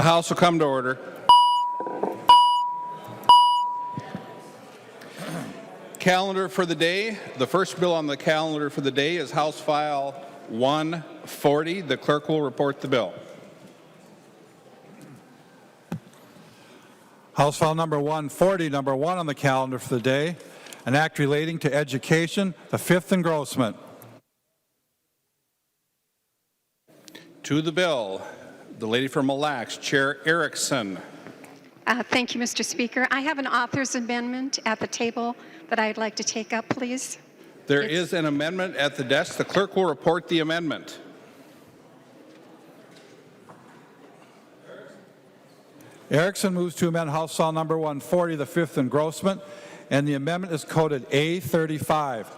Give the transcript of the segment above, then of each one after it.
The House will come to order. Calendar for the day. The first bill on the calendar for the day is House File 140. The clerk will report the bill. House File number 140, number 1 on the calendar for the day, an act relating to education, the fifth engrossment. To the bill, the lady from Mille Lacs, Chair Erickson. Thank you, Mr. Speaker. I have an author's amendment at the table that I'd like to take up, please. There is an amendment at the desk. The clerk will report the amendment. Erickson moves to amend House File number 140, the fifth engrossment, and the amendment is coded A35.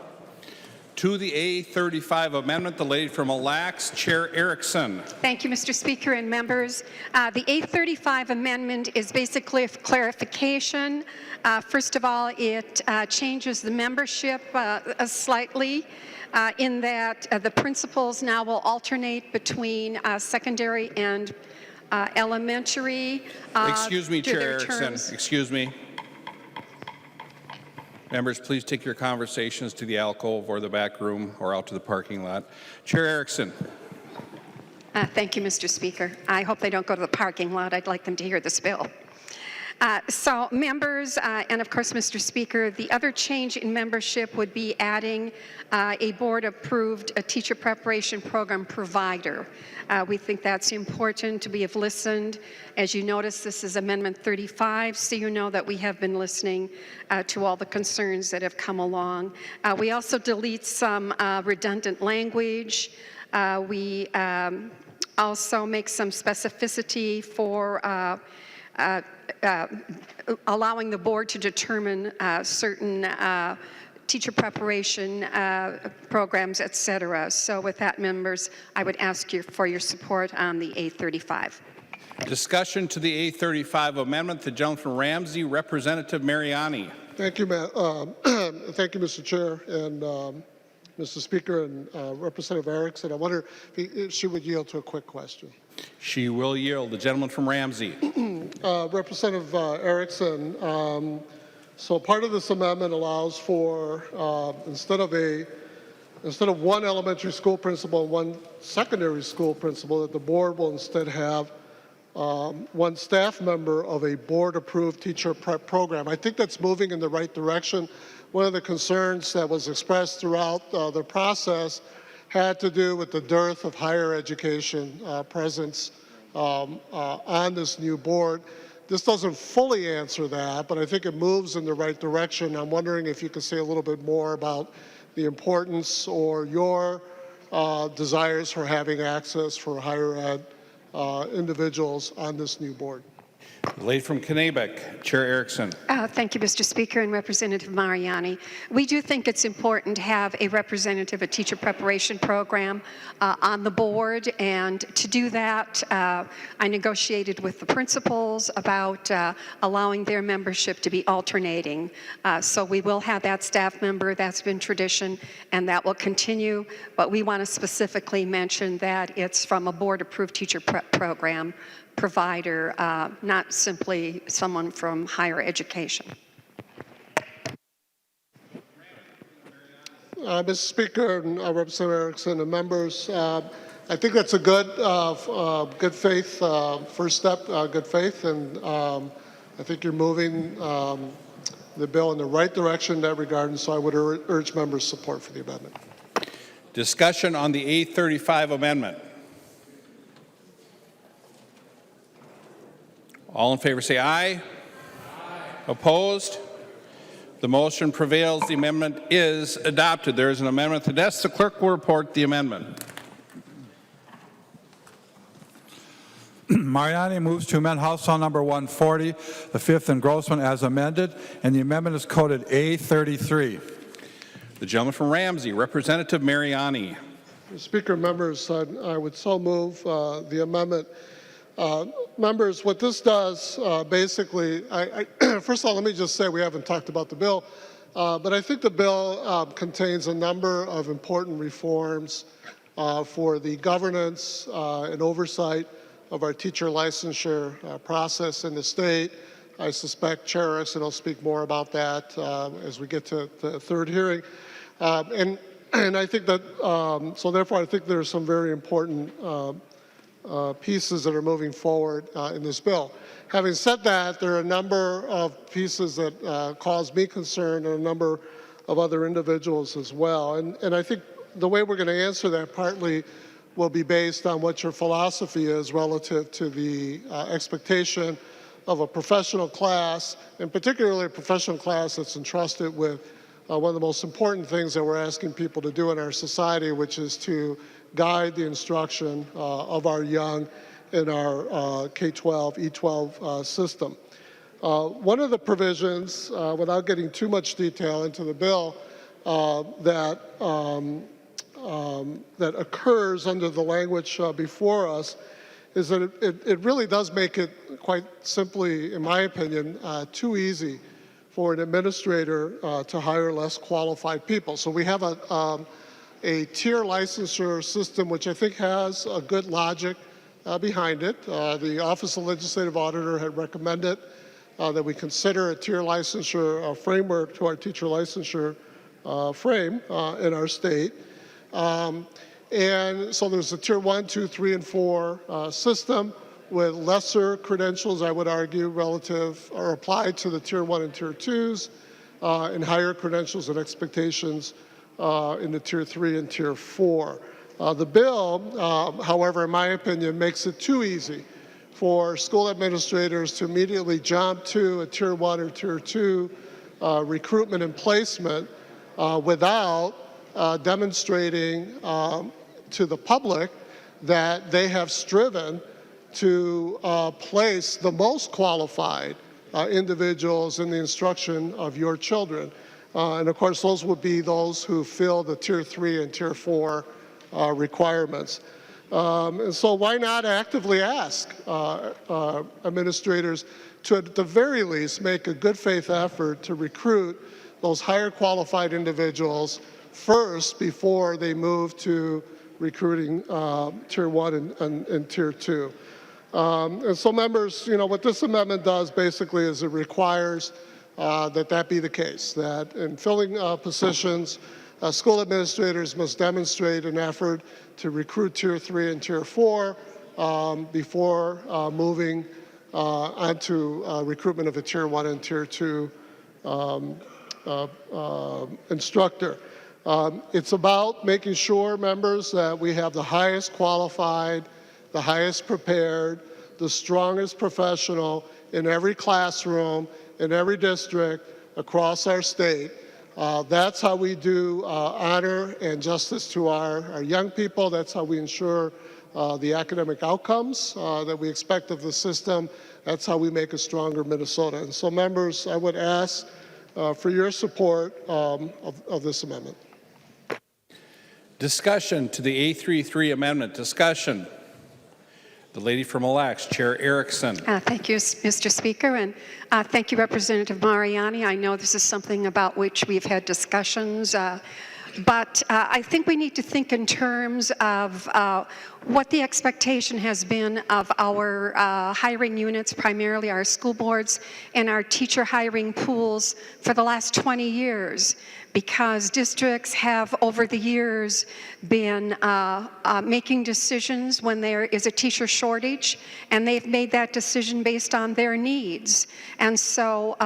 To the A35 amendment, the lady from Mille Lacs, Chair Erickson. Thank you, Mr. Speaker and members. The A35 amendment is basically a clarification. First of all, it changes the membership slightly in that the principals now will alternate between secondary and elementary. Excuse me, Chair Erickson. Excuse me. Members, please take your conversations to the alcove or the back room or out to the parking lot. Chair Erickson. Thank you, Mr. Speaker. I hope they don't go to the parking lot. I'd like them to hear this bill. So members, and of course, Mr. Speaker, the other change in membership would be adding a board-approved teacher preparation program provider. We think that's important. We have listened. As you notice, this is Amendment 35, so you know that we have been listening to all the concerns that have come along. We also delete some redundant language. We also make some specificity for allowing the board to determine certain teacher preparation programs, et cetera. So with that, members, I would ask you for your support on the A35. Discussion to the A35 amendment. The gentleman from Ramsey, Representative Mariani. Thank you, thank you, Mr. Chair and Mr. Speaker and Representative Erickson. I wonder if she would yield to a quick question. She will yield. The gentleman from Ramsey. Representative Erickson, so part of this amendment allows for instead of one elementary school principal and one secondary school principal, that the board will instead have one staff member of a board-approved teacher prep program. I think that's moving in the right direction. One of the concerns that was expressed throughout the process had to do with the dearth of higher education presence on this new board. This doesn't fully answer that, but I think it moves in the right direction. I'm wondering if you could say a little bit more about the importance or your desires for having access for higher ed individuals on this new board. The lady from Kennebec, Chair Erickson. Thank you, Mr. Speaker and Representative Mariani. We do think it's important to have a representative, a teacher preparation program on the board, and to do that, I negotiated with the principals about allowing their membership to be alternating. So we will have that staff member. That's been tradition, and that will continue, but we want to specifically mention that it's from a board-approved teacher prep program provider, not simply someone from higher education. Mr. Speaker and Representative Erickson and members, I think that's a good faith first step, good faith, and I think you're moving the bill in the right direction in that regard, and so I would urge members' support for the amendment. Discussion on the A35 amendment. All in favor say aye. Aye. Opposed? The motion prevails. The amendment is adopted. There is an amendment to the desk. The clerk will report the amendment. Mariani moves to amend House File number 140, the fifth engrossment as amended, and the amendment is coded A33. The gentleman from Ramsey, Representative Mariani. Mr. Speaker, members, I would so move the amendment. Members, what this does basically, first of all, let me just say we haven't talked about the bill, but I think the bill contains a number of important reforms for the governance and oversight of our teacher licensure process in the state. I suspect Chair Erickson will speak more about that as we get to the third hearing. And I think that, so therefore I think there are some very important pieces that are moving forward in this bill. Having said that, there are a number of pieces that cause me concern and a number of other individuals as well. And I think the way we're going to answer that partly will be based on what your philosophy is relative to the expectation of a professional class, and particularly a professional class that's entrusted with one of the most important things that we're asking people to do in our society, which is to guide the instruction of our young in our K-12, E-12 system. One of the provisions, without getting too much detail into the bill, that occurs under the language before us is that it really does make it quite simply, in my opinion, too easy for an administrator to hire less qualified people. So we have a tier licensure system which I think has a good logic behind it. The Office of Legislative Auditor had recommended that we consider a tier licensure framework to our teacher licensure frame in our state. And so there's a tier 1, 2, 3, and 4 system with lesser credentials, I would argue, relative or applied to the tier 1 and tier 2s, and higher credentials and expectations in the tier 3 and tier 4. The bill, however, in my opinion, makes it too easy for school administrators to immediately jump to a tier 1 or tier 2 recruitment and placement without demonstrating to the public that they have striven to place the most qualified individuals in the instruction of your children. And of course, those would be those who fill the tier 3 and tier 4 requirements. And so why not actively ask administrators to, at the very least, make a good faith effort to recruit those higher qualified individuals first before they move to recruiting tier 1 and tier 2. And so members, you know, what this amendment does basically is it requires that be the case, that in filling positions, school administrators must demonstrate an effort to recruit tier 3 and tier 4 before moving onto recruitment of a tier 1 and tier 2 instructor. It's about making sure, members, that we have the highest qualified, the highest prepared, the strongest professional in every classroom, in every district across our state. That's how we do honor and justice to our young people. That's how we ensure the academic outcomes that we expect of the system. That's how we make a stronger Minnesota. And so, members, I would ask for your support of this amendment. Discussion to the A33 amendment. Discussion. The lady from Mille Lacs, Chair Erickson. Thank you, Mr. Speaker, and thank you, Representative Mariani. I know this is something about which we've had discussions, but I think we need to think in terms of what the expectation has been of our hiring units, primarily our school boards and our teacher hiring pools for the last 20 years. Because districts have, over the years, been making decisions when there is a teacher shortage, and they've made that decision based on their needs. And so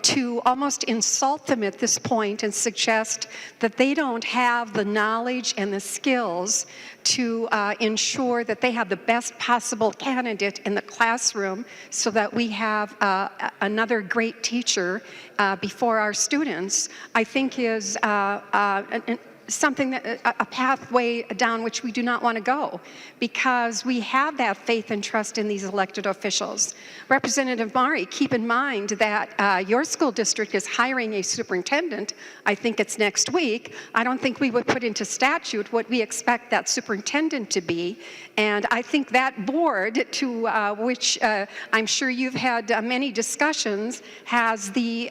to almost insult them at this point and suggest that they don't have the knowledge and the skills to ensure that they have the best possible candidate in the classroom so that we have another great teacher before our students, I think is something that a pathway down which we do not want to go, because we have that faith and trust in these elected officials. Representative Mari, keep in mind that your school district is hiring a superintendent. I think it's next week. I don't think we would put into statute what we expect that superintendent to be. And I think that board, to which I'm sure you've had many discussions, has the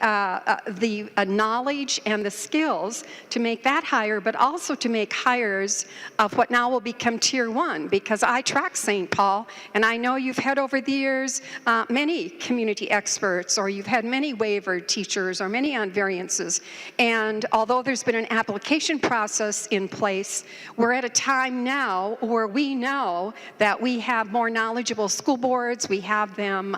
knowledge and the skills to make that hire. But but also to make hires of what now will become Tier 1, because I track St. Paul, and I know you've had over the years many community experts, or you've had many waiver teachers, or many on variances. And although there's been an application process in place, we're at a time now where we know that we have more knowledgeable school boards, we have them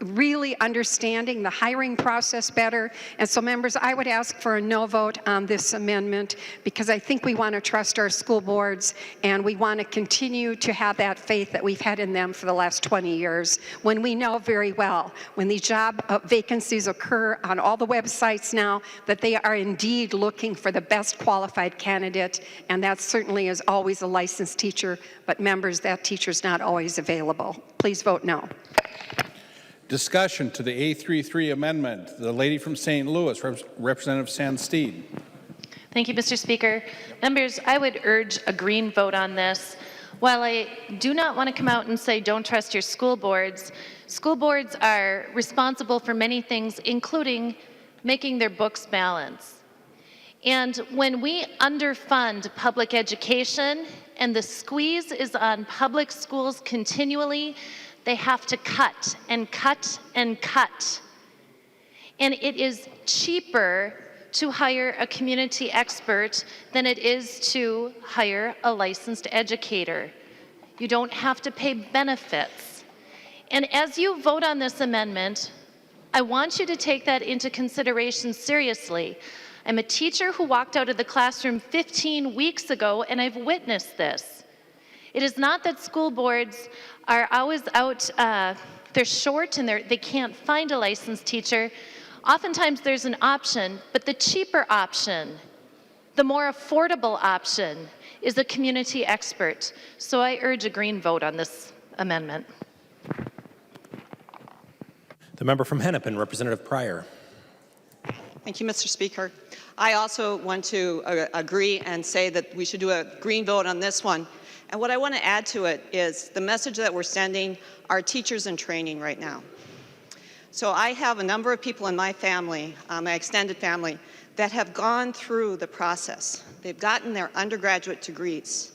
really understanding the hiring process better. And so, members, I would ask for a no vote on this amendment, because I think we want to trust our school boards, and we want to continue to have that faith that we've had in them for the last 20 years, when we know very well, when these job vacancies occur on all the websites now, that they are indeed looking for the best qualified candidate, and that certainly is always a licensed teacher, but members, that teacher's not always available. Please vote no. Discussion to the A33 amendment. The lady from St. Louis, Representative Sandsteed. Thank you, Mr. Speaker. Members, I would urge a green vote on this. While I do not want to come out and say don't trust your school boards are responsible for many things, including making their books balance. And when we underfund public education and the squeeze is on public schools continually, they have to cut and cut and cut. And it is cheaper to hire a community expert than it is to hire a licensed educator. You don't have to pay benefits. And as you vote on this amendment, I want you to take that into consideration seriously. I'm a teacher who walked out of the classroom 15 weeks ago, and I've witnessed this. It is not that school boards are always out, they're short and they can't find a licensed teacher. Oftentimes there's an option, but the cheaper option, the more affordable option, is a community expert. So I urge a green vote on this amendment. The member from Hennepin, Representative Pryor. Thank you, Mr. Speaker. I also want to agree and say that we should do a green vote on this one. And what I want to add to it is the message that we're sending our teachers in training right now. So I have a number of people in my family, my extended family, that have gone through the process. They've gotten their undergraduate degrees.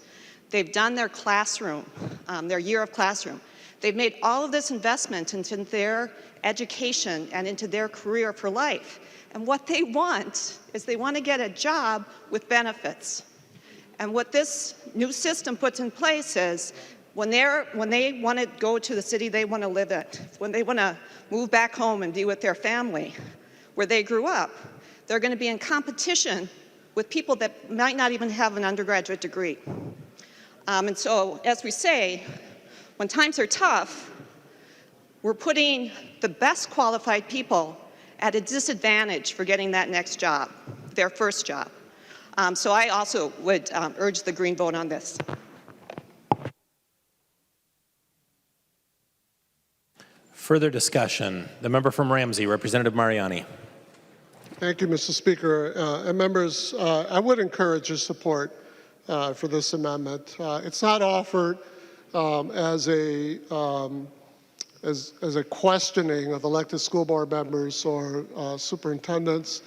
They've done their classroom, their year of classroom. They've made all of this investment into their education and into their career for life. And what they want is they want to get a job with benefits. And what this new system puts in place is when they want to go to the city they want to live in, when they want to move back home and be with their family where they grew up, they're going to be in competition with people that might not even have an undergraduate degree. And so, as we say, when times are tough, we're putting the best qualified people at a disadvantage for getting that next job, their first job. So I also would urge the green vote on this. Further discussion. The member from Ramsey, Representative Mariani. Thank you, Mr. Speaker. And members, I would encourage your support for this amendment. It's not offered as a questioning of elected school board members or superintendents.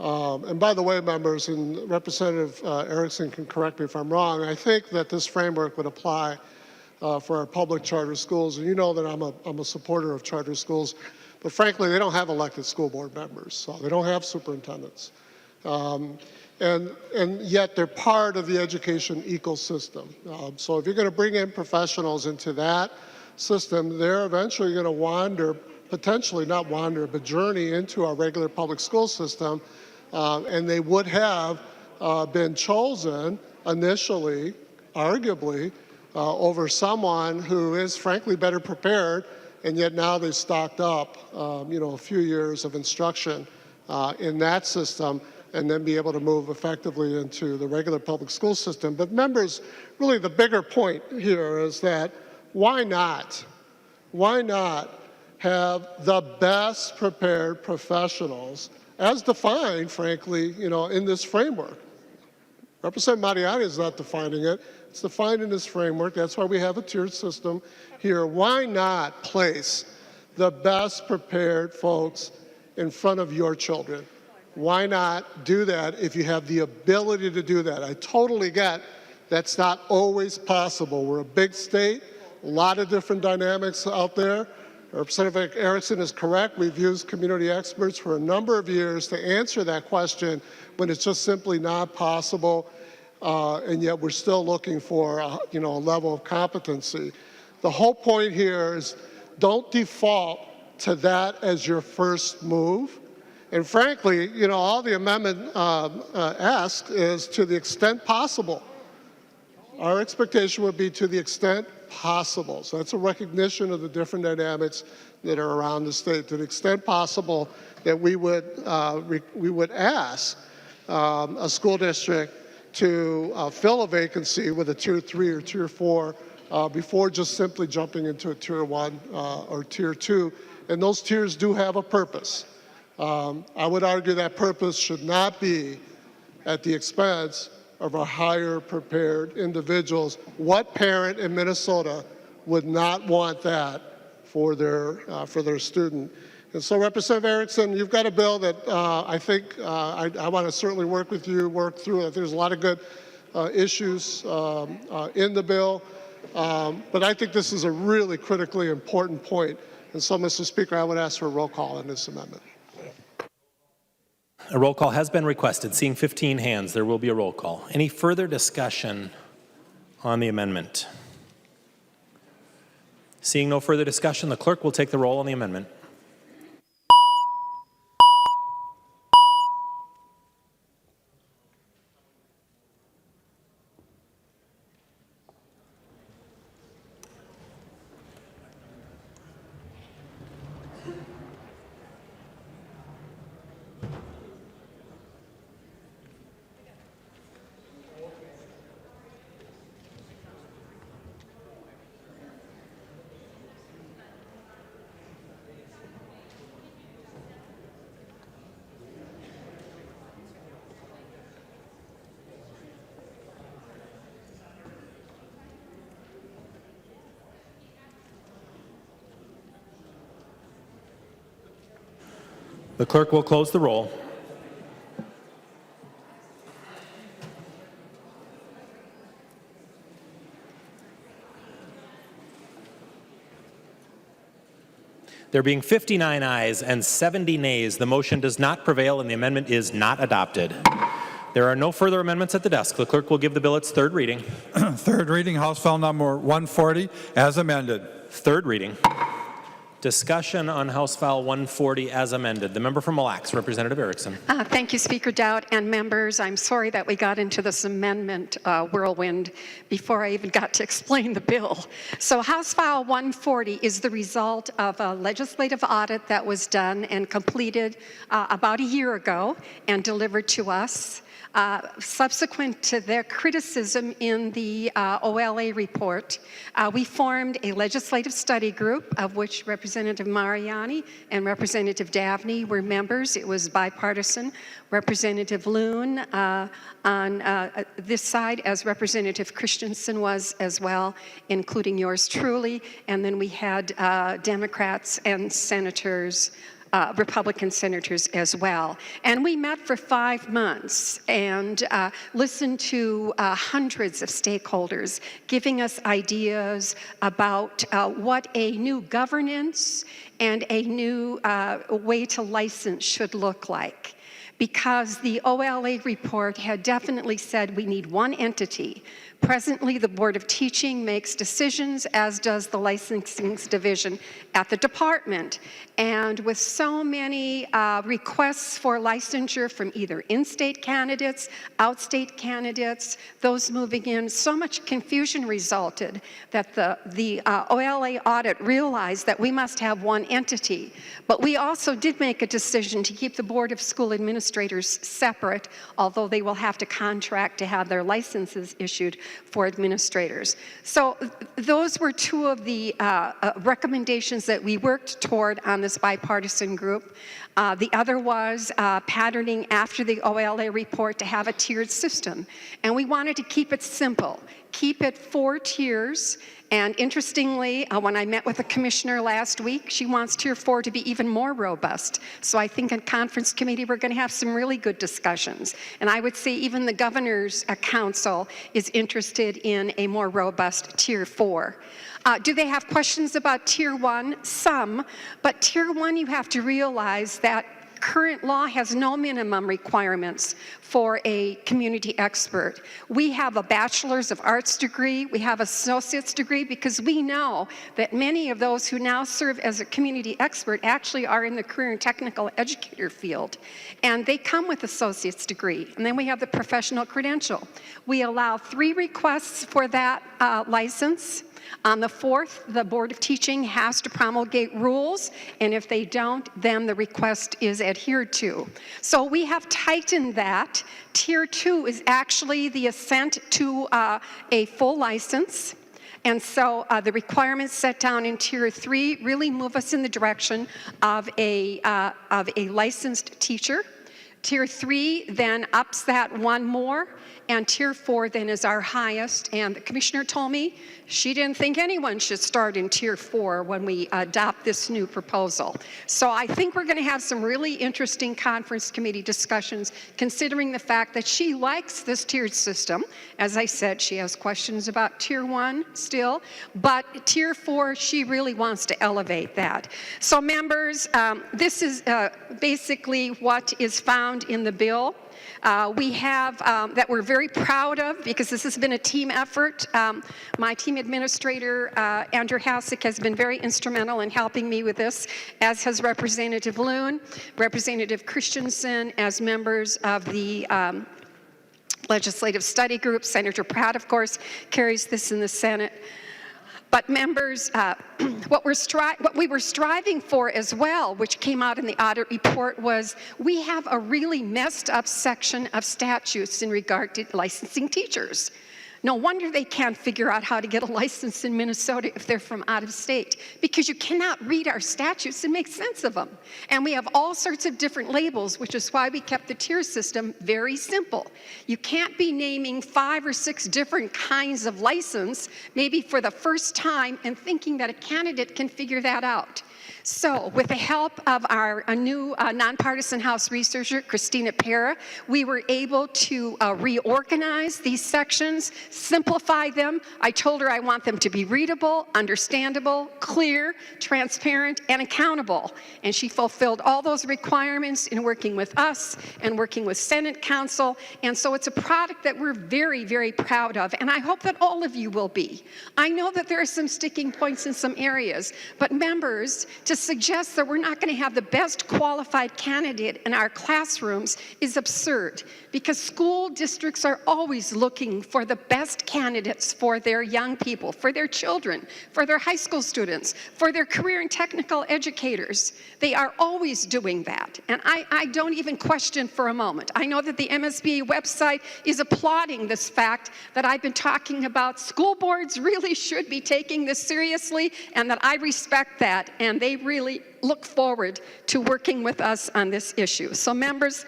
And by the way, members, and Representative Erickson can correct me if I'm wrong, I think that this framework would apply for our public charter schools. And you know that I'm a supporter of charter schools, but frankly, they don't have elected school board members, so they don't have superintendents. And yet they're part of the education ecosystem. So if you're going to bring in professionals into that system, they're eventually going to wander, potentially not wander, but journey into our regular public school system. And they would have been chosen initially, arguably, over someone who is frankly better prepared, and yet now they've stocked up, a few years of instruction in that system, and then be able to move effectively into the regular public school system. But members, really the bigger point here is that why not? Why not have the best prepared professionals as defined, frankly, in this framework? Representative Mariani is not defining it. It's defined in this framework. That's why we have a tiered system here. Why not place the best prepared folks in front of your children? why not do that if you have the ability to do that? I totally get that's not always possible. We're a big state, a lot of different dynamics out there. Representative Erickson is correct. We've used community experts for a number of years to answer that question when it's just simply not possible, and yet we're still looking for a level of competency. The whole point here is don't default to that as your first move. And frankly, all the amendment asks is to the extent possible. Our expectation would be to the extent possible. So that's a recognition of the different dynamics that are around the state. To the extent possible that we would ask a school district to fill a vacancy with a Tier 3 or Tier 4 before just simply jumping into a Tier 1 or Tier 2. And those tiers do have a purpose. I would argue that purpose should not be at the expense of our higher prepared individuals. What parent in Minnesota would not want that for their student? And so, Representative Erickson, you've got a bill that I think I want to certainly work with you, work through. I think there's a lot of good issues in the bill, but I think this is a really critically important point. And so, Mr. Speaker, I would ask for a roll call on this amendment. A roll call has been requested. Seeing 15 hands, there will be a roll call. Any further discussion on the amendment? Seeing no further discussion, the clerk will take the roll on the amendment. The clerk will close the roll. There being 59 ayes and 70 nays, the motion does not prevail and the amendment is not adopted. There are no further amendments at the desk. The clerk will give the bill its third reading. Third reading, House File Number 140, as amended. Third reading. Discussion on House File 140 as amended. The member from Mille Lacs, Representative Erickson. Thank you, Speaker Dowd and members. I'm sorry that we got into this amendment whirlwind before I even got to explain the bill. So House File 140 is the result of a legislative audit that was done and completed about a year ago and delivered to us. Subsequent to their criticism in the OLA report, we formed a legislative study group of which Representative Mariani and Representative Davnie were members. It was bipartisan. Representative Loon on this side, as Representative Christensen was as well, including yours truly. And then we had Democrats and senators, Republican senators as well. And we met for 5 months and listened to hundreds of stakeholders giving us ideas about what a new governance and a new way to license should look like. Because the OLA report had definitely said we need one entity. Presently, the Board of Teaching makes decisions, as does the licensing division at the department. And with so many requests for licensure from either in-state candidates, out-state candidates, those moving in, so much confusion resulted that the OLA audit realized that we must have one entity. But we also did make a decision to keep the Board of School Administrators separate, although they will have to contract to have their licenses issued for administrators. So those were two of the recommendations that we worked toward on this bipartisan group. The other was patterning after the OLA report to have a tiered system. And we wanted to keep it simple, keep it 4 tiers. And interestingly, when I met with the commissioner last week, she wants Tier 4 to be even more robust. So I think in conference committee, we're going to have some really good discussions. And I would say even the governor's council is interested in a more robust Tier 4. Do they have questions about Tier 1? Some, but Tier 1, you have to realize that current law has no minimum requirements for a community expert. We have a bachelor's of arts degree, we have associate's degree, because we know that many of those who now serve as a community expert actually are in the career and technical educator field. And they come with associate's degree. And then we have the professional credential. We allow 3 requests for that license. On the 4th, the Board of Teaching has to promulgate rules, and if they don't, then the request is adhered to. So we have tightened that. Tier 2 is actually the assent to a full license. And so the requirements set down in Tier 3 really move us in the direction of a licensed teacher. Tier 3 then ups that 1 more, and Tier 4 then is our highest. And the commissioner told me she didn't think anyone should start in Tier 4 when we adopt this new proposal. So I think we're going to have some really interesting conference committee discussions, considering the fact that she likes this tiered system. As I said, she has questions about Tier 1 still, but Tier 4, she really wants to elevate that. So members, this is basically what is found in the bill. We have that we're very proud of, because this has been a team effort. My team administrator, Andrew Hasek, has been very instrumental in helping me with this, as has Representative Loon, Representative Christensen, as members of the Legislative Study Group. Senator Pratt, of course, carries this in the Senate. But members, what we were striving for as well, which came out in the audit report, was we have a really messed up section of statutes in regard to licensing teachers. No wonder they can't figure out how to get a license in Minnesota if they're from out of state, because you cannot read our statutes and make sense of them. And we have all sorts of different labels, which is why we kept the tier system very simple. You can't be naming 5 or 6 different kinds of license, maybe for the first time, and thinking that a candidate can figure that out. So with the help of our new nonpartisan House researcher, Christina Pera, we were able to reorganize these sections, simplify them. I told her I want them to be readable, understandable, clear, transparent, and accountable. And she fulfilled all those requirements in working with us and working with Senate Council. And so it's a product that we're very, very proud of. And I hope that all of you will be. I know that there are some sticking points in some areas, but members, to suggest that we're not going to have the best qualified candidate in our classrooms is absurd, because school districts are always looking for the best candidates for their young people, for their children, for their high school students, for their career and technical educators. They are always doing that, and I don't even question for a moment. I know that the MSBA website is applauding this fact that I've been talking about. School boards really should be taking this seriously, and that I respect that, and they really look forward to working with us on this issue. So members,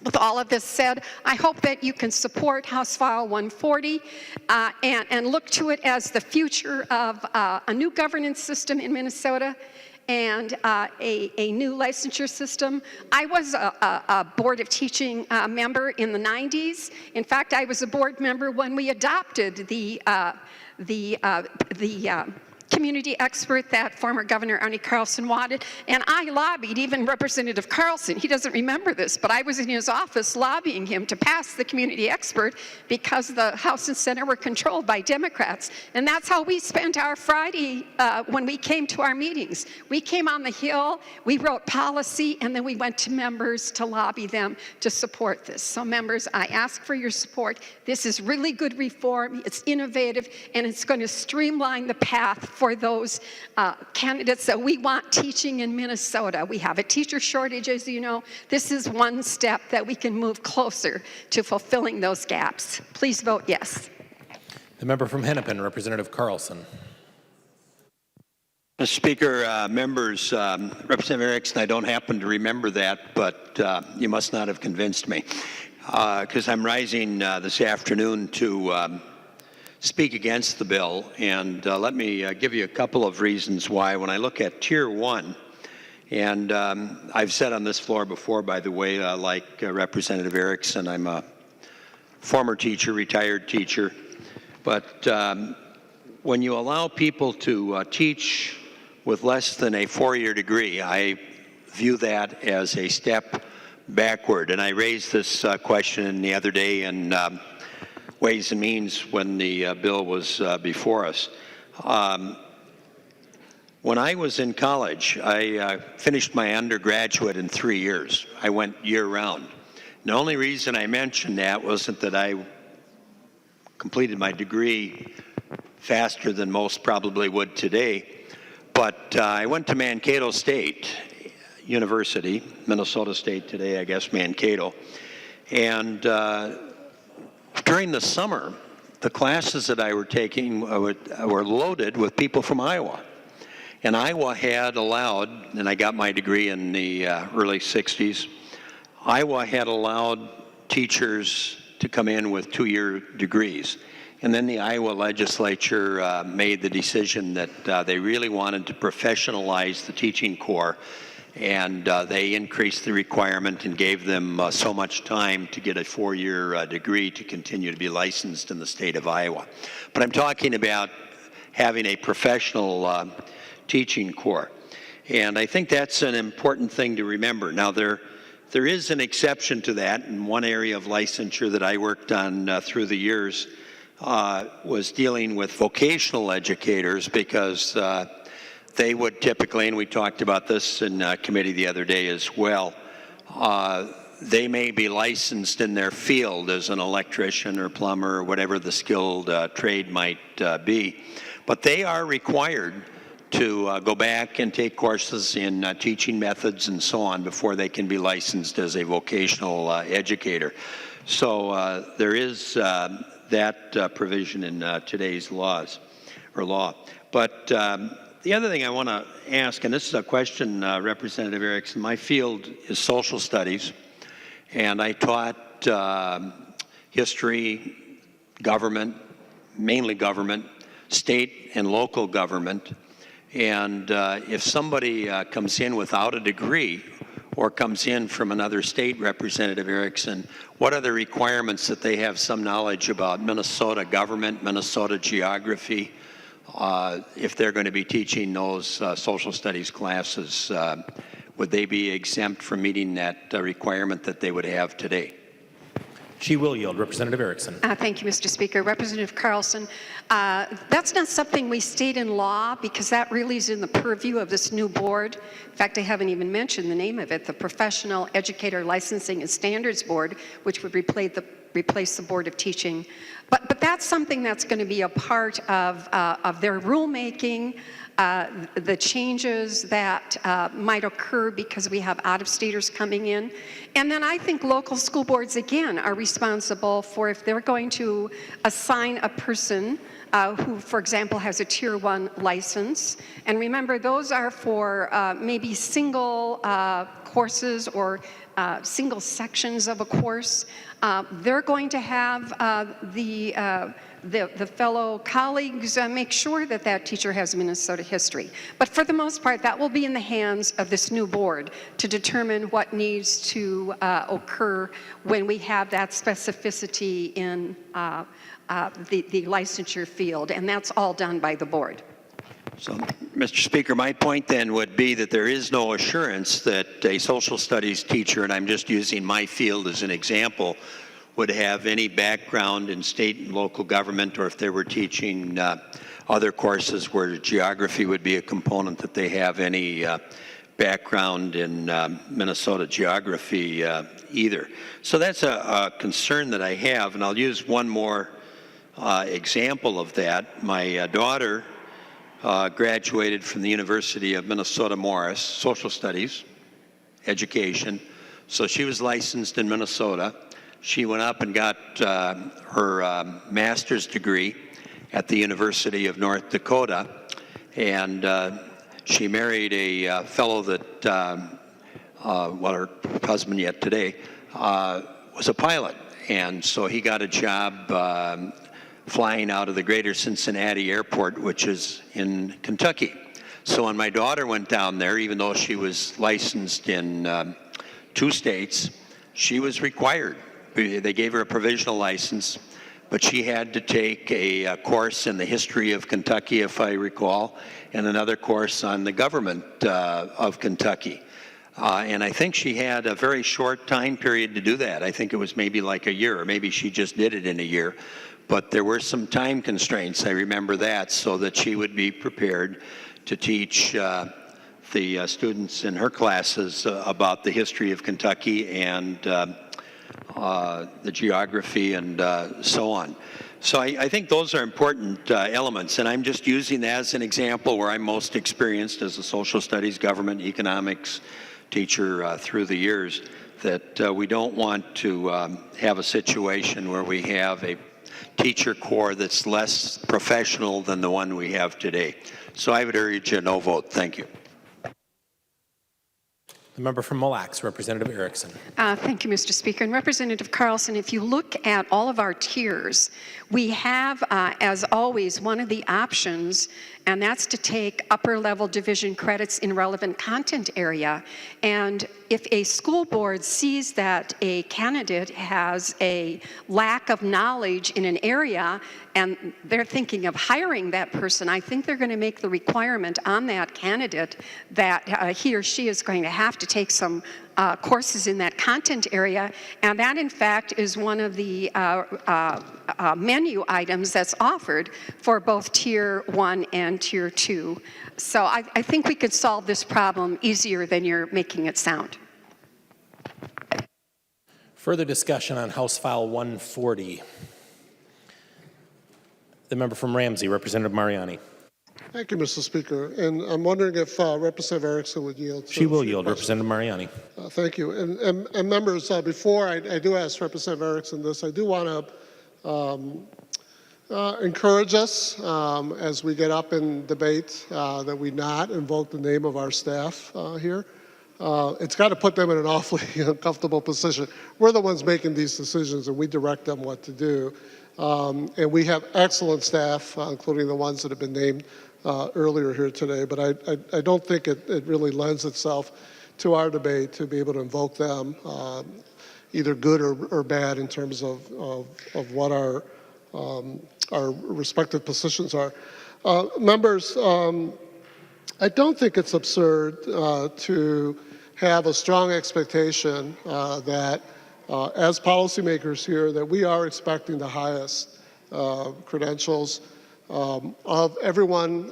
with all of this said, I hope that you can support House File 140 and look to it as the future of a new governance system in Minnesota and a new licensure system. I was a Board of Teaching member in the 90s. In fact, I was a board member when we adopted the community expert that former Governor Arne Carlson wanted, and I lobbied even Representative Carlson. He doesn't remember this, but I was in his office lobbying him to pass the community expert because the House and Senate were controlled by Democrats. And that's how we spent our Friday when we came to our meetings. We came on the Hill, we wrote policy, and then we went to members to lobby them to support this. So members, I ask for your support. This is really good reform, it's innovative, and it's going to streamline the path for those candidates that we want teaching in Minnesota. We have a teacher shortage, as you know. This is one step that we can move closer to fulfilling those gaps. Please vote yes. The member from Hennepin, Representative Carlson. Mr. Speaker, members, Representative Erickson, I don't happen to remember that, but you must not have convinced me, because I'm rising this afternoon to speak against the bill, and let me give you a couple of reasons why. When I look at Tier 1, and I've said on this floor before, by the way, like Representative Erickson, I'm a former teacher, retired teacher, but when you allow people to teach with less than a 4-year degree, I view that as a step backward. And I raised this question the other day in Ways and Means when the bill was before us. When I was in college, I finished my undergraduate in 3 years. I went year-round. The only reason I mentioned that wasn't that I completed my degree faster than most probably would today, but I went to Mankato State University, Minnesota State today, I guess, Mankato. And during the summer, the classes that I were taking were loaded with people from Iowa. And Iowa had allowed, and I got my degree in the early 60s, Iowa had allowed teachers to come in with 2-year degrees. And then the Iowa legislature made the decision that they really wanted to professionalize the teaching corps, and they increased the requirement and gave them so much time to get a 4-year degree to continue to be licensed in the state of Iowa. But I'm talking about having a professional teaching corps, and I think that's an important thing to remember. Now, there is an exception to that, in one area of licensure that I worked on through the years was dealing with vocational educators, because they would typically, and we talked about this in committee the other day as well, they may be licensed in their field as an electrician or plumber or whatever the skilled trade might be, but they are required to go back and take courses in teaching methods and so on before they can be licensed as a vocational educator. So there is that provision in today's laws or law. But the other thing I want to ask, and this is a question, Representative Erickson, my field is social studies, and I taught history, government, mainly government, state and local government. And if somebody comes in without a degree or comes in from another state, Representative Erickson, what are the requirements that they have some knowledge about Minnesota government, Minnesota geography, if they're going to be teaching those social studies classes? Would they be exempt from meeting that requirement that they would have today? She will yield. Representative Erickson. Thank you, Mr. Speaker. Representative Carlson, that's not something we state in law, because that really is in the purview of this new board. In fact, I haven't even mentioned the name of it, the Professional Educator Licensing and Standards Board, which would replace the Board of Teaching. But that's something that's going to be a part of their rulemaking, the changes that might occur because we have out-of-staters coming in. And then I think local school boards, again, are responsible for, if they're going to assign a person who, for example, has a Tier 1 license. And remember, those are for maybe single courses or single sections of a course. They're going to have the fellow colleagues make sure that that teacher has Minnesota history. But for the most part, that will be in the hands of this new board to determine what needs to occur when we have that specificity in the licensure field, and that's all done by the board. So, Mr. Speaker, my point then would be that there is no assurance that a social studies teacher, and I'm just using my field as an example, would have any background in state and local government, or if they were teaching other courses where geography would be a component, that they have any background in Minnesota geography either. So that's a concern that I have, and I'll use one more example of that. My daughter graduated from the University of Minnesota Morris, social studies, education. So she was licensed in Minnesota. She went up and got her master's degree at the University of North Dakota. And She married a fellow that, well, her husband yet today, was a pilot. And so he got a job flying out of the greater Cincinnati airport, which is in Kentucky. So when my daughter went down there, even though she was licensed in 2 states, she was required. They gave her a provisional license, but she had to take a course in the history of Kentucky, if I recall, and another course on the government of Kentucky. And I think she had a very short time period to do that. I think it was maybe like a year, or maybe she just did it in a year. But there were some time constraints, I remember that, so that she would be prepared to teach the students in her classes about the history of Kentucky and the geography and so on. So I think those are important elements, and I'm just using that as an example where I'm most experienced as a social studies, government, economics teacher through the years, that we don't want to have a situation where we have a teacher corps that's less professional than the one we have today. So I would urge a no vote. Thank you. The member from Mille Lacs, Representative Erickson. Thank you, Mr. Speaker. And Representative Carlson, if you look at all of our tiers, we have, as always, one of the options, and that's to take upper level division credits in relevant content area. And if a school board sees that a candidate has a lack of knowledge in an area and they're thinking of hiring that person, I think they're going to make the requirement on that candidate that he or she is going to have to take some courses in that content area, and that in fact is one of the menu items that's offered for both Tier 1 and Tier 2. So I think we could solve this problem easier than you're making it sound. Further discussion on House File 140. The member from Ramsey, Representative Mariani. Thank you, Mr. Speaker. And I'm wondering if Representative Erickson would yield. She will yield, Representative Mariani. Thank you. And members, before I do ask Representative Erickson this, I do want to encourage us as we get up in debate that we not invoke the name of our staff here. It's got to put them in an awfully uncomfortable position. We're the ones making these decisions, and we direct them what to do. And we have excellent staff, including the ones that have been named earlier here today, but I don't think it really lends itself to our debate to be able to invoke them, either good or bad in terms of what our respective positions are. Members, I don't think it's absurd to have a strong expectation that as policymakers here, that we are expecting the highest credentials of everyone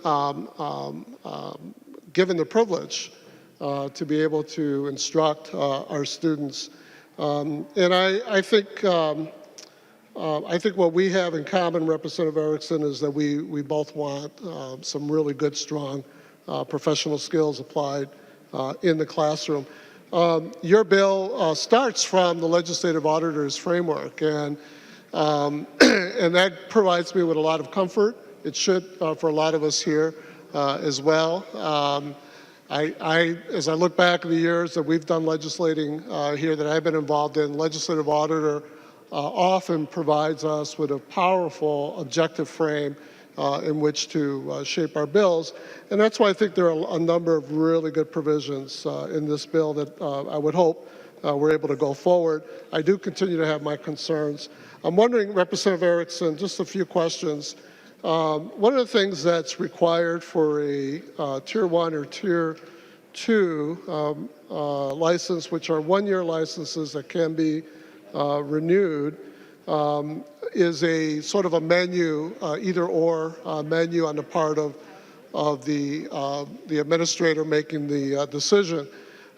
given the privilege to be able to instruct our students. And I think what we have in common, Representative Erickson, is that we both want some really good, strong professional skills applied in the classroom. Your bill starts from the legislative auditor's framework, and that provides me with a lot of comfort. It should for a lot of us here as well. As I look back at the years that we've done legislating here that I've been involved in, legislative auditor often provides us with a powerful objective frame in which to shape our bills. And that's why I think there are a number of really good provisions in this bill that I would hope we're able to go forward. I do continue to have my concerns. I'm wondering, Representative Erickson, just a few questions. One of the things that's required for a Tier 1 or Tier 2 license, which are one-year licenses that can be renewed, is a sort of a menu, either-or menu on the part of the administrator making the decision.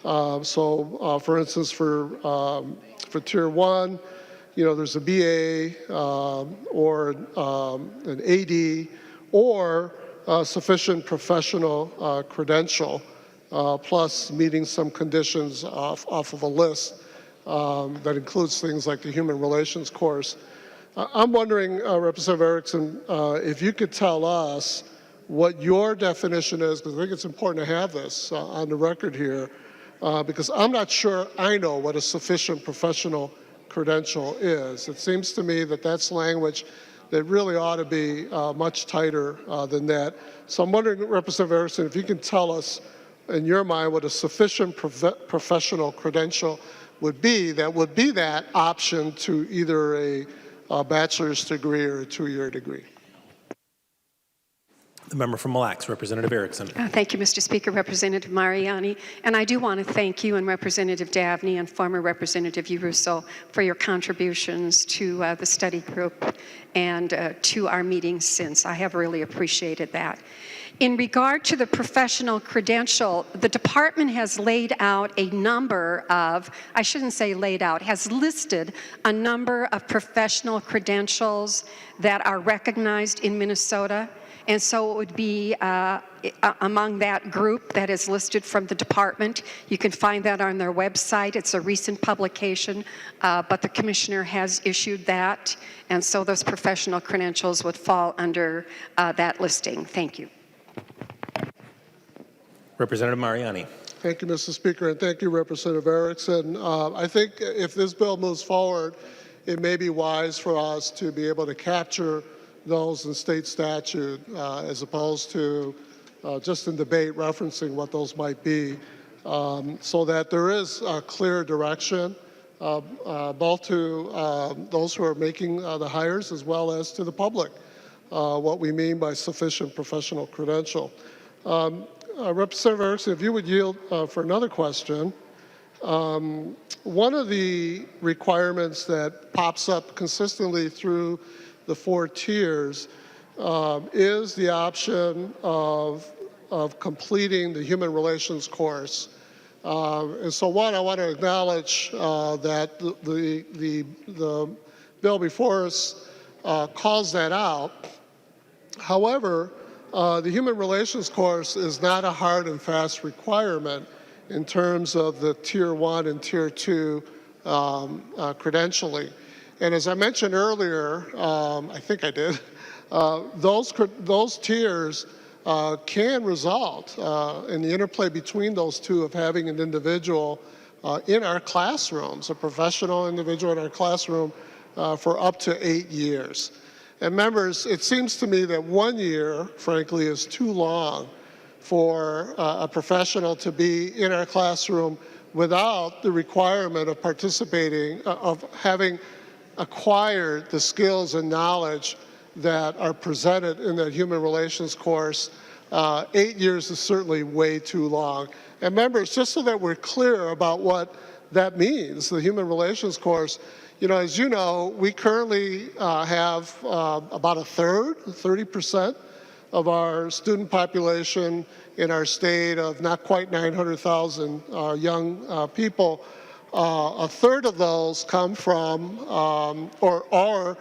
So, for instance, for Tier 1, there's a BA or an AD or sufficient professional credential, plus meeting some conditions off of a list that includes things like the human relations course. I'm wondering, Representative Erickson, if you could tell us what your definition is, because I think it's important to have this on the record here, because I'm not sure I know what a sufficient professional credential is. It seems to me that that's language that really ought to be much tighter than that. So I'm wondering, Representative Erickson, if you can tell us in your mind what a sufficient professional credential would be that option to either a bachelor's degree or a 2-year degree. The member from Mille Lacs, Representative Erickson. Thank you, Mr. Speaker, Representative Mariani. And I do want to thank you and Representative Davnie and former Representative Urusso for your contributions to the study group and to our meetings since. I have really appreciated that. In regard to the professional credential, the department has laid out a number of, I shouldn't say laid out, has listed a number of professional credentials that are recognized in Minnesota. And so it would be among that group that is listed from the department. You can find that on their website. It's a recent publication, but the commissioner has issued that. And so those professional credentials would fall under that listing. Thank you. Representative Mariani. Thank you, Mr. Speaker, and thank you, Representative Erickson. I think if this bill moves forward, it may be wise for us to be able to capture those in state statute as opposed to just in debate referencing what those might be, so that there is a clear direction both to those who are making the hires as well as to the public, what we mean by sufficient professional credential. Representative Erickson, if you would yield for another question. One of the requirements that pops up consistently through the 4 tiers is the option of completing the human relations course. And so one, I want to acknowledge that the bill before us calls that out. However, the human relations course is not a hard and fast requirement in terms of the Tier 1 and Tier 2 credentialing. And as I mentioned earlier, I think I did, those tiers can result in the interplay between those two of having an individual in our classrooms, a professional individual in our classroom for up to 8 years. And members, it seems to me that 1 year, frankly, is too long for a professional to be in our classroom without the requirement of participating, of having acquired the skills and knowledge that are presented in that human relations course. 8 years is certainly way too long. And members, just so that we're clear about what that means, the human relations course, as you know, we currently have about a third, 30% of our student population in our state of not quite 900,000 young people. A third of those come from or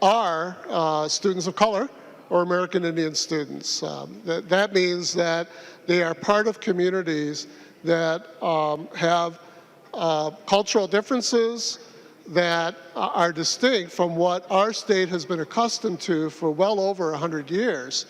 are students of color or American Indian students. That means that they are part of communities that have cultural differences that are distinct from what our state has been accustomed to for well over 100 years.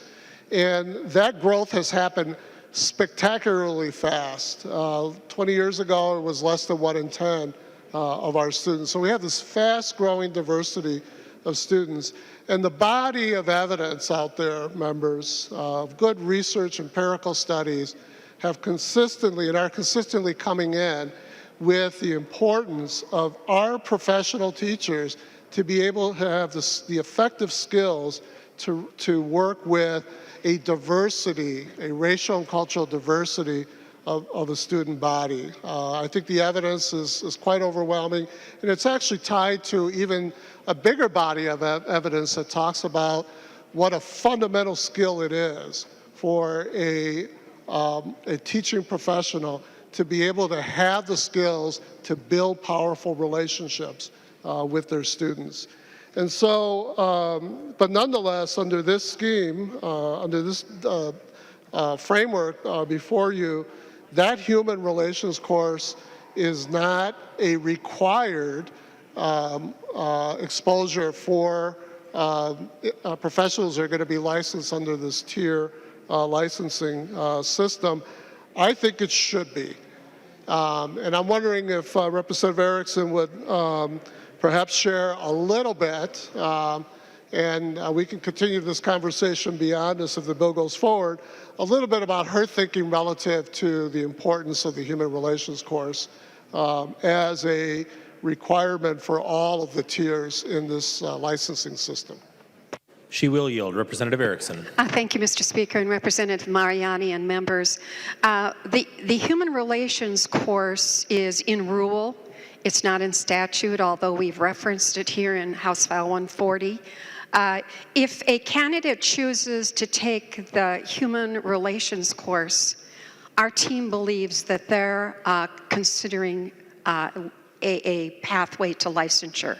And that growth has happened spectacularly fast. 20 years ago, it was less than 1 in 10 of our students. So we have this fast-growing diversity of students. And the body of evidence out there, members, of good research, empirical studies, have consistently and are consistently coming in with the importance of our professional teachers to be able to have the effective skills to work with a diversity, a racial and cultural diversity of a student body. I think the evidence is quite overwhelming, and it's actually tied to even a bigger body of evidence that talks about what a fundamental skill it is for a teaching professional to be able to have the skills to build powerful relationships with their students. And so, but nonetheless, under this scheme, under this framework before you, that human relations course is not a required exposure for professionals who are going to be licensed under this tier licensing system. I think it should be. And I'm wondering if Representative Erickson would perhaps share a little bit, and we can continue this conversation beyond this if the bill goes forward, a little bit about her thinking relative to the importance of the human relations course as a requirement for all of the tiers in this licensing system. She will yield. Representative Erickson. Thank you, Mr. Speaker, and Representative Mariani and members. The Human Relations course is in rule. It's not in statute, although we've referenced it here in House File 140. If a candidate chooses to take the Human Relations course, our team believes that they're considering a pathway to licensure.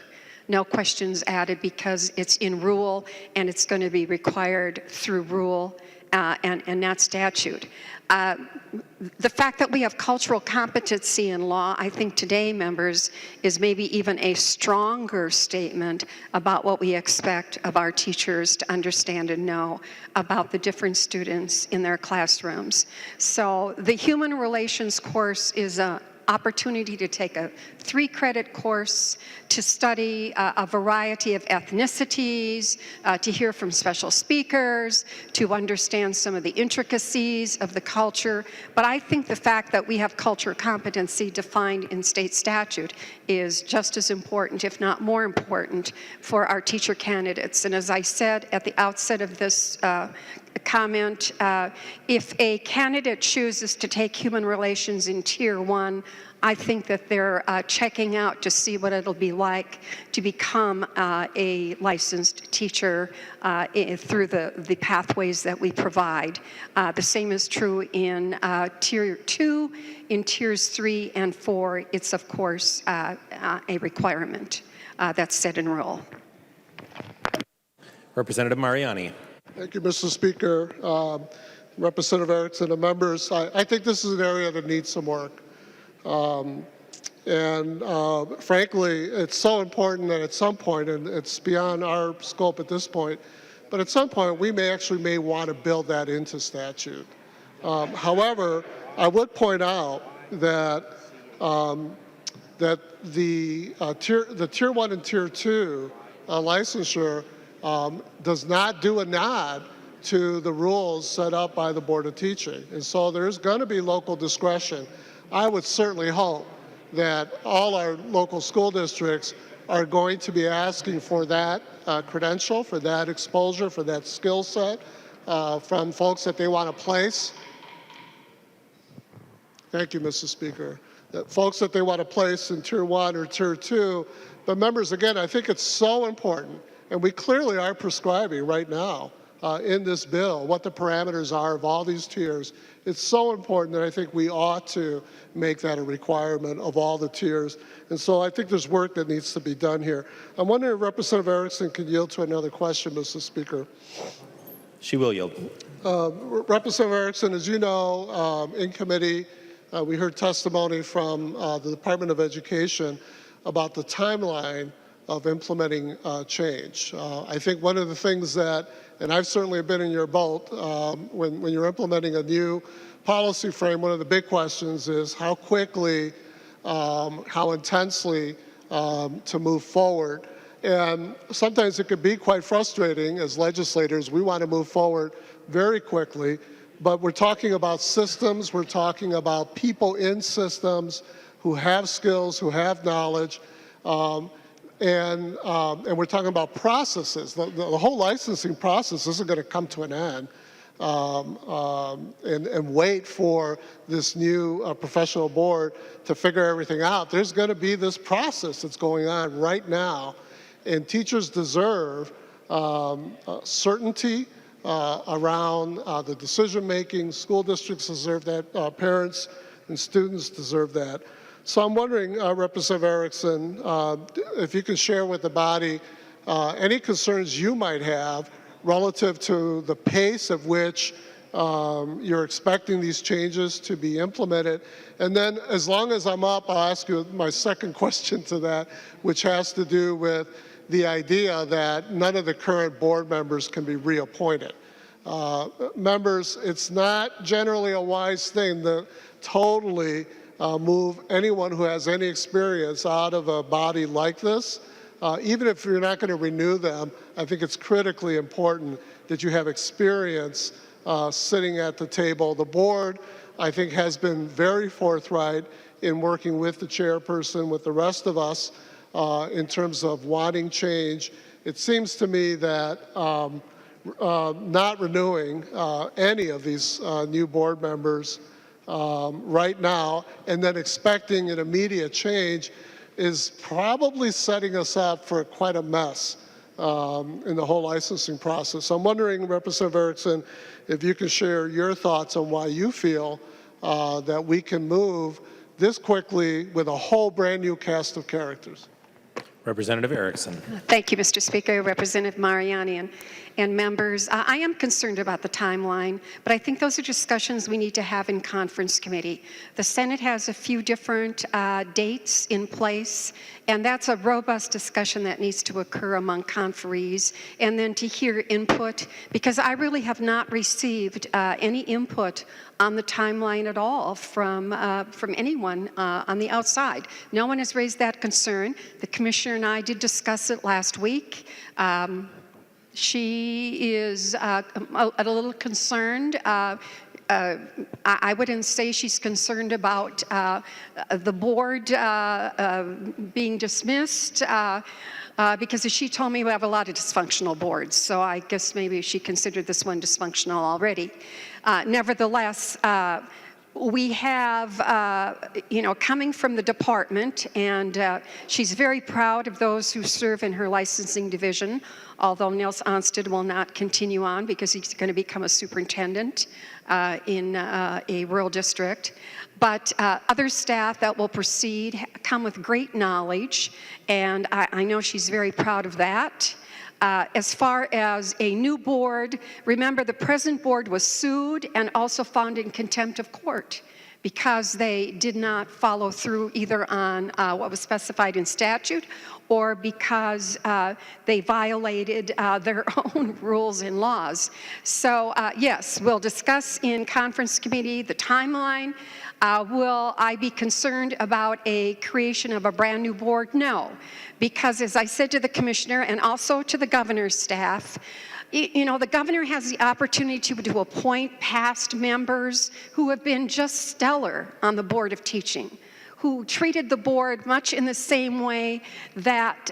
No questions added because it's in rule and it's going to be required through rule and not statute. The fact that we have cultural competency in law, I think today, members, is maybe even a stronger statement about what we expect of our teachers to understand and know about the different students in their classrooms. So the Human Relations course is an opportunity to take a 3-credit course to study a variety of ethnicities, to hear from special speakers, to understand some of the intricacies of the culture. But I think the fact that we have culture competency defined in state statute is just as important, if not more important, for our teacher candidates. And as I said at the outset of this comment, if a candidate chooses to take human relations in Tier 1, I think that they're checking out to see what it'll be like to become a licensed teacher through the pathways that we provide. The same is true in Tier 2. In Tiers 3 and 4, it's, of course, a requirement that's set in rule. Representative Mariani. Thank you, Mr. Speaker. Representative Erickson and members, I think this is an area that needs some work. Frankly, it's so important that at some point, and it's beyond our scope at this point, but at some point we may want to build that into statute. However, I would point out that that the Tier 1 and Tier 2 licensure does not do a nod to the rules set up by the Board of Teaching. And so there's going to be local discretion. I would certainly hope that all our local school districts are going to be asking for that credential, for that exposure, for that skill set from folks that they want to place. Thank you, Mr. Speaker. That folks that they want to place in Tier 1 or Tier 2. But members, again, I think it's so important, and we clearly are prescribing right now in this bill what the parameters are of all these tiers. It's so important that I think we ought to make that a requirement of all the tiers. And so I think there's work that needs to be done here. I'm wondering if Representative Erickson can yield to another question, Mr. Speaker. She will yield. Representative Erickson, as you know, in committee, we heard testimony from the Department of Education about the timeline of implementing change. I think one of the things that, and I've certainly been in your boat, when you're implementing a new policy frame, one of the big questions is how quickly, how intensely to move forward. And sometimes it could be quite frustrating as legislators. We want to move forward very quickly, but we're talking about systems, we're talking about people in systems who have skills, who have knowledge, and we're talking about processes. The whole licensing process isn't going to come to an end and wait for this new professional board to figure everything out. There's going to be this process that's going on right now, and teachers deserve certainty around the decision making. School districts deserve that. Parents and students deserve that. So I'm wondering, Representative Erickson, if you can share with the body any concerns you might have relative to the pace of which you're expecting these changes to be implemented. And then as long as I'm up, I'll ask you my second question to that, which has to do with the idea that none of the current board members can be reappointed. Members, it's not generally a wise thing to totally move anyone who has any experience out of a body like this. Even if you're not going to renew them, I think it's critically important that you have experience sitting at the table. The board, I think, has been very forthright in working with the chairperson, with the rest of us, in terms of wanting change. It seems to me that not renewing any of these new board members right now and then expecting an immediate change is probably setting us up for quite a mess in the whole licensing process. I'm wondering, Representative Erickson, if you can share your thoughts on why you feel that we can move this quickly with a whole brand new cast of characters. Representative Erickson. Thank you, Mr. Speaker, Representative Mariani, and members. I am concerned about the timeline, but I think those are discussions we need to have in conference committee. The Senate has a few different dates in place, and that's a robust discussion that needs to occur among conferees, and then to hear input, because I really have not received any input on the timeline at all from anyone on the outside. No one has raised that concern. The commissioner and I did discuss it last week. She is a little concerned. I wouldn't say she's concerned about the board being dismissed, because as she told me, we have a lot of dysfunctional boards, so I guess maybe she considered this one dysfunctional already. Nevertheless, we have, coming from the department, and she's very proud of those who serve in her licensing division, although Nils Onsted will not continue on because he's going to become a superintendent in a rural district. But other staff that will proceed come with great knowledge, and I know she's very proud of that. As far as a new board, remember the present board was sued and also found in contempt of court because they did not follow through either on what was specified in statute or because they violated their own rules and laws. So yes, we'll discuss in conference committee the timeline. Will I be concerned about a creation of a brand new board? No, because as I said to the commissioner and also to the governor's staff, the governor has the opportunity to appoint past members who have been just stellar on the Board of Teaching, who treated the board much in the same way that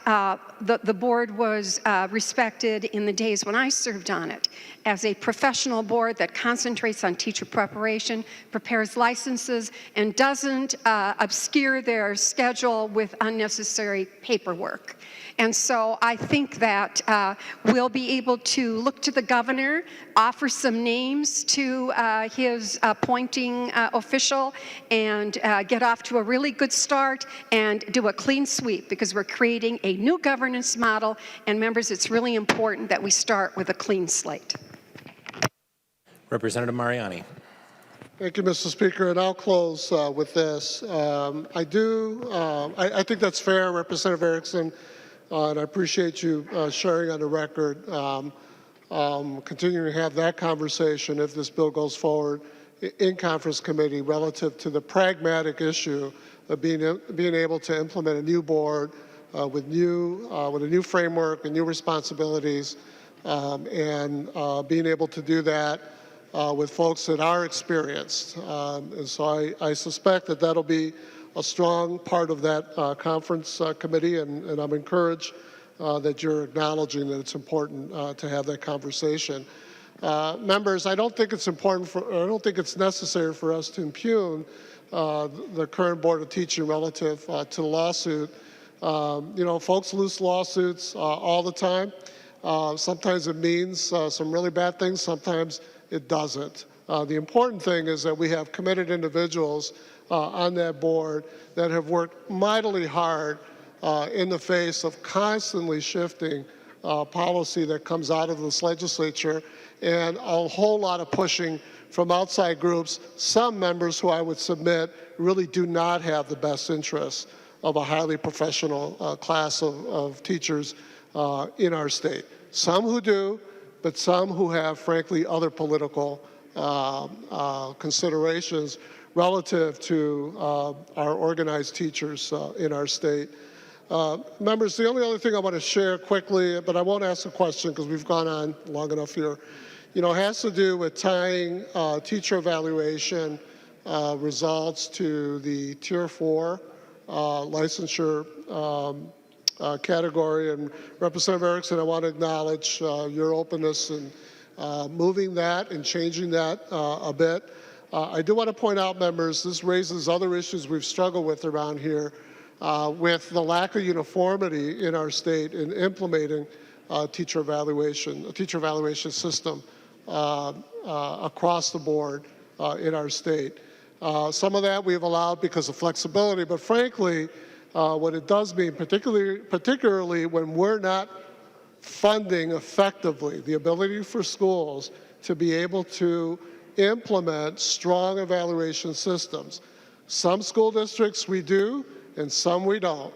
the board was respected in the days when I served on it, as a professional board that concentrates on teacher preparation, prepares licenses, and doesn't obscure their schedule with unnecessary paperwork. And so I think that we'll be able to look to the governor, offer some names to his appointing official, and get off to a really good start and do a clean sweep, because we're creating a new governance model. And members, it's really important that we start with a clean slate. Representative Mariani. Thank you, Mr. Speaker, and I'll close with this. I think that's fair, Representative Erickson, and I appreciate you sharing on the record, continuing to have that conversation if this bill goes forward in conference committee relative to the pragmatic issue of being able to implement a new board with a new framework and new responsibilities, and being able to do that with folks that are experienced. And so I suspect that that'll be a strong part of that conference committee, and I'm encouraged that you're acknowledging that it's important to have that conversation. Members, I don't think it's necessary for us to impugn the current Board of Teaching relative to the lawsuit. Folks lose lawsuits all the time. Sometimes it means some really bad things, sometimes it doesn't. The important thing is that we have committed individuals on that board that have worked mightily hard in the face of constantly shifting policy that comes out of this legislature, and a whole lot of pushing from outside groups, some members who I would submit really do not have the best interests of a highly professional class of teachers in our state. Some who do, but some who have, frankly, other political considerations relative to our organized teachers in our state. Members, the only other thing I want to share quickly, but I won't ask a question because we've gone on long enough here, has to do with tying teacher evaluation results to the Tier 4 licensure category. And Representative Erickson, I want to acknowledge your openness in moving that and changing that a bit. I do want to point out, members, this raises other issues we've struggled with around here with the lack of uniformity in our state in implementing a teacher evaluation system across the board in our state. Some of that we've allowed because of flexibility, but frankly, what it does mean, particularly when we're not funding effectively the ability for schools to be able to implement strong evaluation systems. Some school districts we do, and some we don't.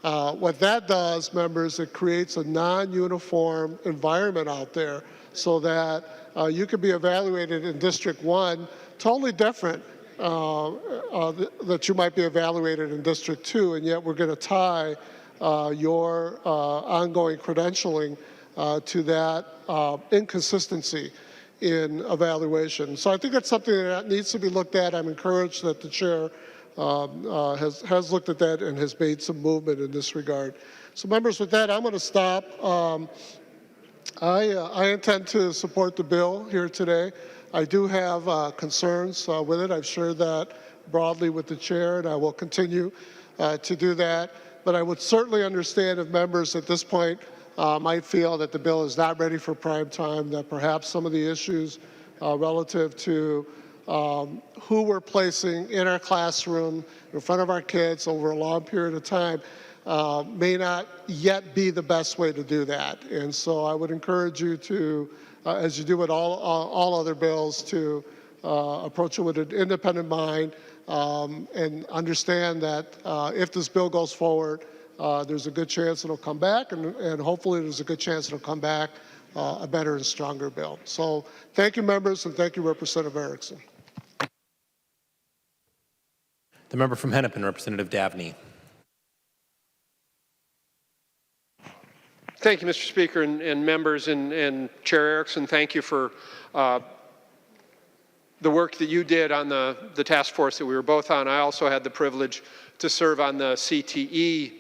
What that does, members, it creates a non-uniform environment out there so that you could be evaluated in District 1 totally different that you might be evaluated in District 2, and yet we're going to tie your ongoing credentialing to that inconsistency in evaluation. So I think that's something that needs to be looked at. I'm encouraged that the chair has looked at that and has made some movement in this regard. So members, with that, I'm going to stop. I intend to support the bill here today. I do have concerns with it. I've shared that broadly with the chair, and I will continue to do that. But I would certainly understand if members at this point might feel that the bill is not ready for prime time, that perhaps some of the issues relative to who we're placing in our classroom in front of our kids over a long period of time may not yet be the best way to do that. And so I would encourage you to, as you do with all other bills, to approach it with an independent mind and understand that if this bill goes forward, there's a good chance it'll come back, and hopefully there's a good chance it'll come back a better and stronger bill. So thank you, members, and thank you, Representative Erickson. The member from Hennepin, Representative Davnie. Thank you, Mr. Speaker, and members, and Chair Erickson, thank you for the work that you did on the task force that we were both on. I also had the privilege to serve on the CTE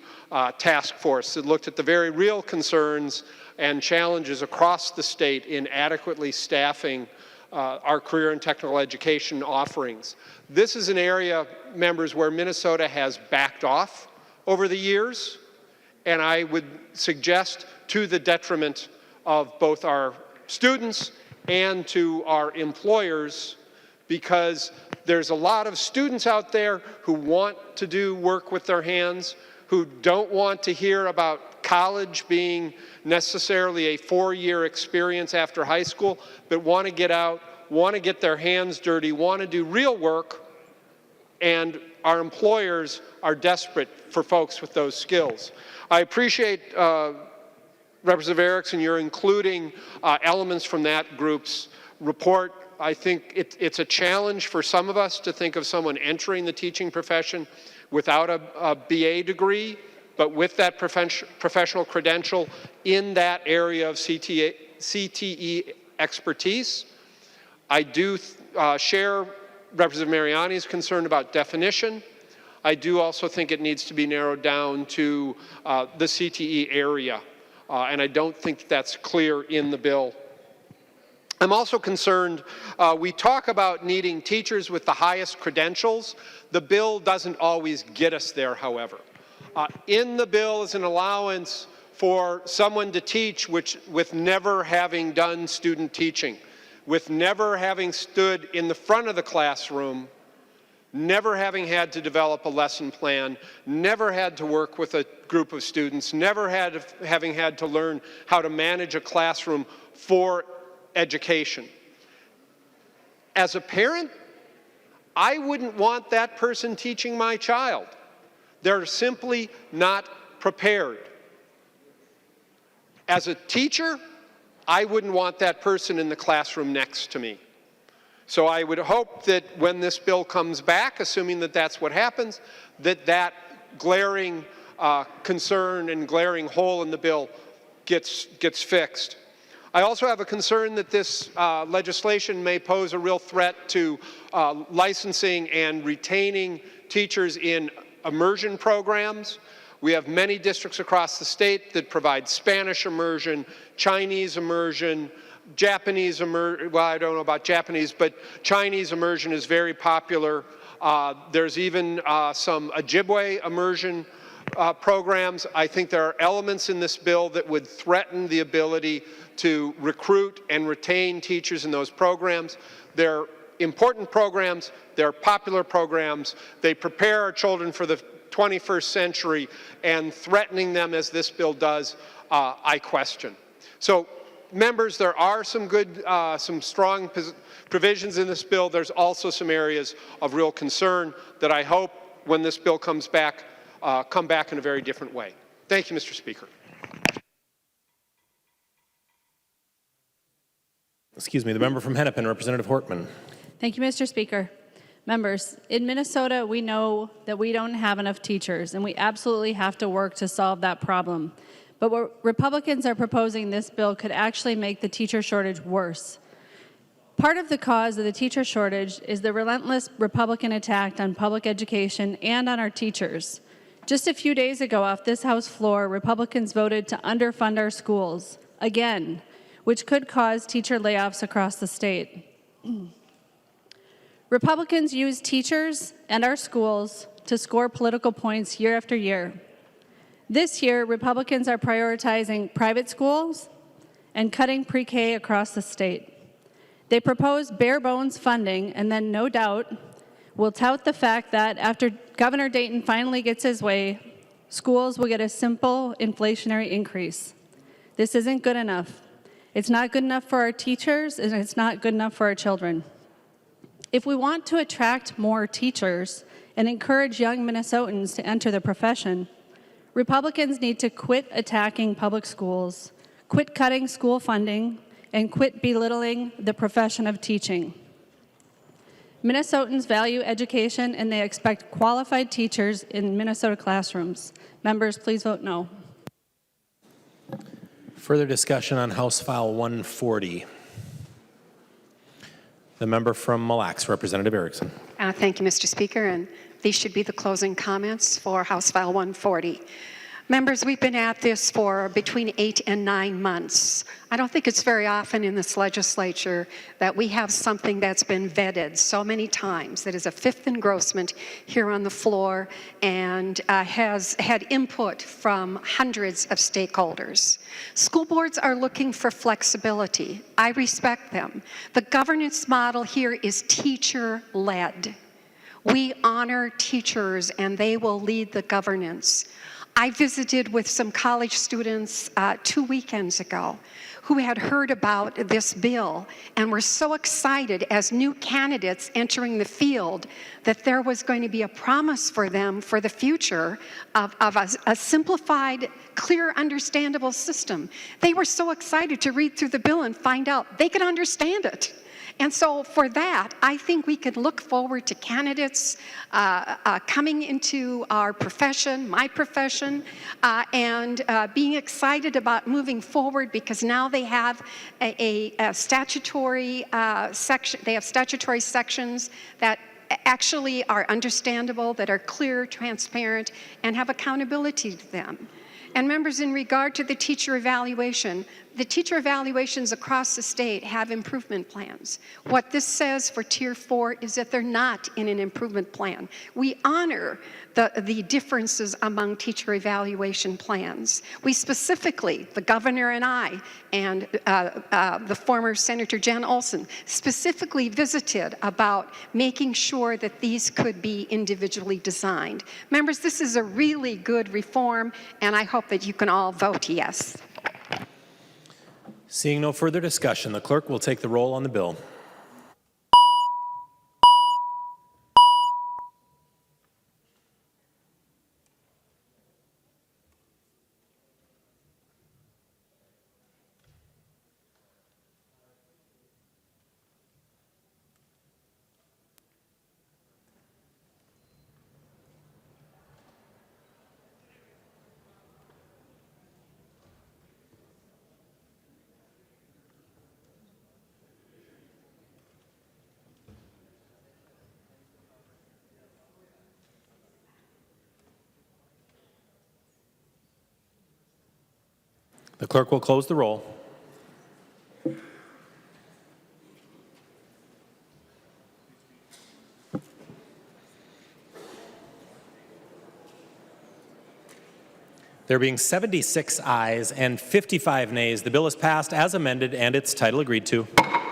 task force that looked at the very real concerns and challenges across the state in adequately staffing our career and technical education offerings. This is an area, members, where Minnesota has backed off over the years, and I would suggest to the detriment of both our students and to our employers, because there's a lot of students out there who want to do work with their hands, who don't want to hear about college being necessarily a 4-year experience after high school, but want to get out, want to get their hands dirty, want to do real work, and our employers are desperate for folks with those skills. I appreciate, Representative Erickson, you're including elements from that group's report. I think it's a challenge for some of us to think of someone entering the teaching profession without a BA degree, but with that professional credential in that area of CTE expertise. I do share Representative Mariani's concern about definition. I do also think it needs to be narrowed down to the CTE area, and I don't think that's clear in the bill. I'm also concerned, we talk about needing teachers with the highest credentials. The bill doesn't always get us there, however. In the bill is an allowance for someone to teach with never having done student teaching, with never having stood in the front of the classroom, never having had to develop a lesson plan, never had to work with a group of students, never having had to learn how to manage a classroom for education. As a parent, I wouldn't want that person teaching my child. They're simply not prepared. As a teacher, I wouldn't want that person in the classroom next to me. So I would hope that when this bill comes back, assuming that that's what happens, that glaring concern and glaring hole in the bill gets fixed. I also have a concern that this legislation may pose a real threat to licensing and retaining teachers in immersion programs. We have many districts across the state that provide Spanish immersion, Chinese immersion, Japanese immersion. Well, I don't know about Japanese, but Chinese immersion is very popular. There's even some Ojibwe immersion programs. I think there are elements in this bill that would threaten the ability to recruit and retain teachers in those programs. They're important programs. They're popular programs. They prepare our children for the 21st century, and threatening them as this bill does, I question. So, members, there are some good, some strong provisions in this bill. There's also some areas of real concern that I hope, when this bill comes back, come back in a very different way. Thank you, Mr. Speaker. Excuse me, the member from Hennepin, Representative Hortman. Thank you, Mr. Speaker. Members, in Minnesota, we know that we don't have enough teachers, and we absolutely have to work to solve that problem. But what Republicans are proposing this bill could actually make the teacher shortage worse. Part of the cause of the teacher shortage is the relentless Republican attack on public education and on our teachers. Just a few days ago off this House floor, Republicans voted to underfund our schools, again, which could cause teacher layoffs across the state. Republicans use teachers and our schools to score political points year after year. This year, Republicans are prioritizing private schools and cutting pre-K across the state. They propose bare bones funding and then, no doubt, will tout the fact that after Governor Dayton finally gets his way, schools will get a simple inflationary increase. This isn't good enough. It's not good enough for our teachers, and it's not good enough for our children. If we want to attract more teachers and encourage young Minnesotans to enter the profession, Republicans need to quit attacking public schools, quit cutting school funding, and quit belittling the profession of teaching. Minnesotans value education, and they expect qualified teachers in Minnesota classrooms. Members, please vote no. Further discussion on House File 140. The member from Mille Lacs, Representative Erickson. Thank you, Mr. Speaker, and these should be the closing comments for House File 140. Members, we've been at this for between 8 and 9 months. I don't think it's very often in this legislature that we have something that's been vetted so many times, that is a fifth engrossment here on the floor, and has had input from hundreds of stakeholders. School boards are looking for flexibility. I respect them. The governance model here is teacher-led. We honor teachers, and they will lead the governance. I visited with some college students 2 weekends ago who had heard about this bill and were so excited as new candidates entering the field that there was going to be a promise for them for the future of a simplified, clear, understandable system. They were so excited to read through the bill and find out they could understand it. And so for that, I think we could look forward to candidates coming into our profession, my profession, and being excited about moving forward, because now they have a statutory section. They have statutory sections that actually are understandable, that are clear, transparent, and have accountability to them. And members, in regard to the teacher evaluation, the teacher evaluations across the state have improvement plans. What this says for Tier 4 is that they're not in an improvement plan. We honor the differences among teacher evaluation plans. We specifically, the governor and I, and the former Senator Jen Olson, specifically visited about making sure that these could be individually designed. Members, this is a really good reform, and I hope that you can all vote yes. Seeing no further discussion, the clerk will take the roll on the bill. The clerk will close the roll. There being 76 ayes and 55 nays, the bill is passed as amended and its title agreed to.